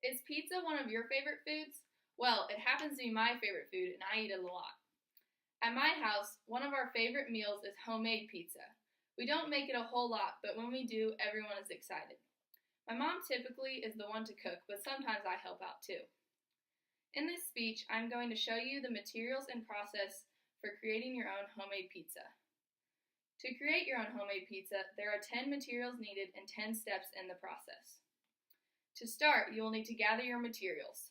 Is pizza one of your favorite foods? Well, it happens to be my favorite food, and I eat it a lot. At my house, one of our favorite meals is homemade pizza. We don't make it a whole lot, but when we do, everyone is excited. My mom typically is the one to cook, but sometimes I help out too. In this speech, I'm going to show you the materials and process for creating your own homemade pizza. To create your own homemade pizza, there are 10 materials needed and 10 steps in the process. To start, you will need to gather your materials.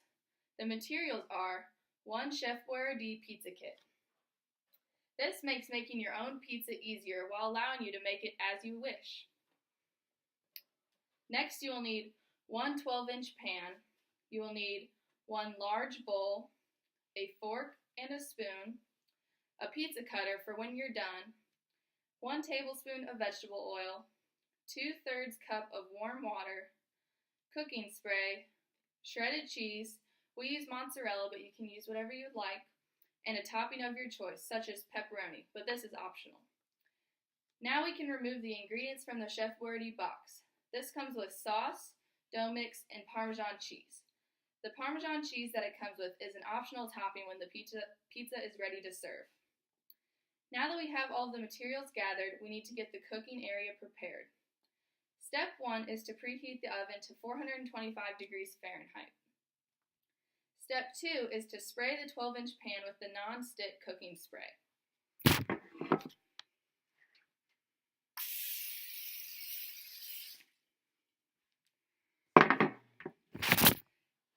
The materials are 1 Chef Boyardee pizza kit. This makes making your own pizza easier while allowing you to make it as you wish. Next, you will need 1 12-inch pan. You will need 1 large bowl, a fork and a spoon, a pizza cutter for when you're done, 1 tablespoon of vegetable oil, 2/3 cup of warm water, cooking spray, shredded cheese. We use mozzarella, but you can use whatever you'd like, and a topping of your choice, such as pepperoni, but this is optional. Now we can remove the ingredients from the Chef Boyardee box. This comes with sauce, dough mix, and Parmesan cheese. The Parmesan cheese that it comes with is an optional topping when the pizza is ready to serve. Now that we have all the materials gathered, we need to get the cooking area prepared. Step 1 is to preheat the oven to 425 degrees Fahrenheit. Step 2 is to spray the 12-inch pan with the non-stick cooking spray.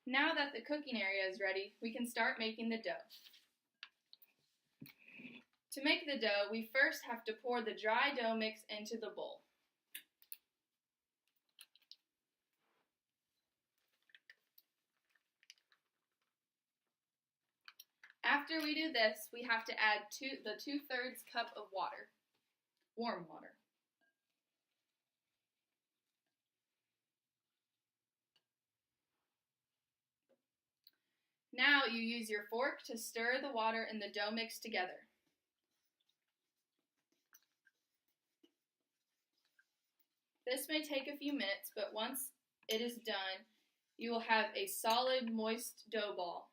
Now that the cooking area is ready, we can start making the dough. To make the dough, we first have to pour the dry dough mix into the bowl. After we do this, we have to add the 2/3 cup of water, warm water. Now you use your fork to stir the water and the dough mix together. This may take a few minutes, but once it is done, you will have a solid, moist dough ball.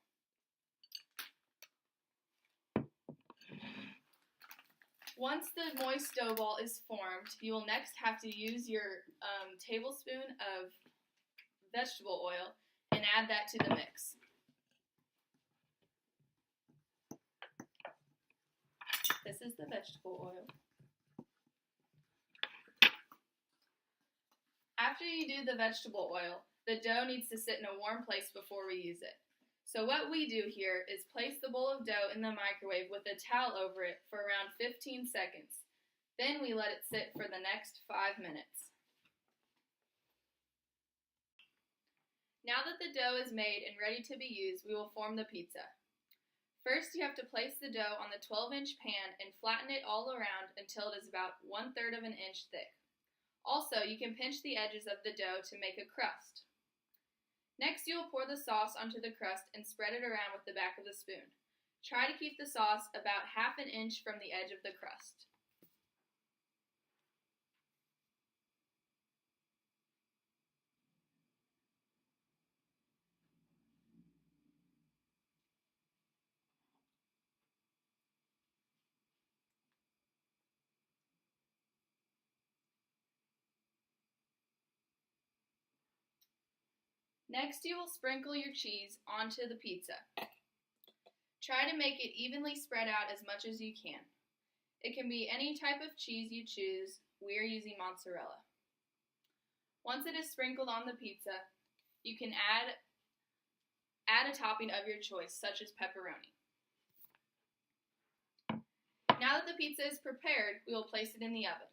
Once the moist dough ball is formed, you will next have to use your tablespoon of vegetable oil and add that to the mix. This is the vegetable oil. After you do the vegetable oil, the dough needs to sit in a warm place before we use it. So what we do here is place the bowl of dough in the microwave with a towel over it for around 15 seconds. Then we let it sit for the next 5 minutes. Now that the dough is made and ready to be used, we will form the pizza. First, you have to place the dough on the 12-inch pan and flatten it all around until it is about 1/3 of an inch thick. Also, you can pinch the edges of the dough to make a crust. Next, you will pour the sauce onto the crust and spread it around with the back of the spoon. Try to keep the sauce about 1/2 inch from the edge of the crust. Next, you will sprinkle your cheese onto the pizza. Try to make it evenly spread out as much as you can. It can be any type of cheese you choose. We are using mozzarella. Once it is sprinkled on the pizza, you can add a topping of your choice, such as pepperoni. Now that the pizza is prepared, we will place it in the oven.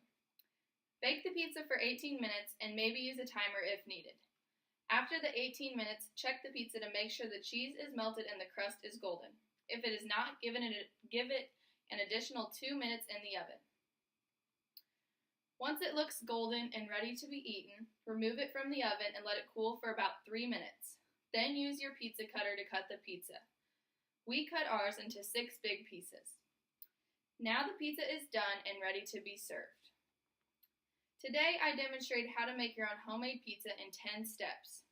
Bake the pizza for 18 minutes and maybe use a timer if needed. After the 18 minutes, check the pizza to make sure the cheese is melted and the crust is golden. If it is not, give it an additional 2 minutes in the oven. Once it looks golden and ready to be eaten, remove it from the oven and let it cool for about 3 minutes. Then use your pizza cutter to cut the pizza. We cut ours into 6 big pieces. Now the pizza is done and ready to be served. Today I demonstrated how to make your own homemade pizza in 10 steps.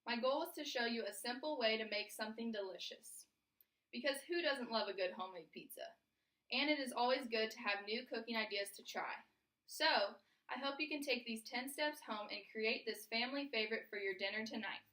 My goal was to show you a simple way to make something delicious. Because who doesn't love a good homemade pizza? And it is always good to have new cooking ideas to try. So, I hope you can take these 10 steps home and create this family favorite for your dinner tonight.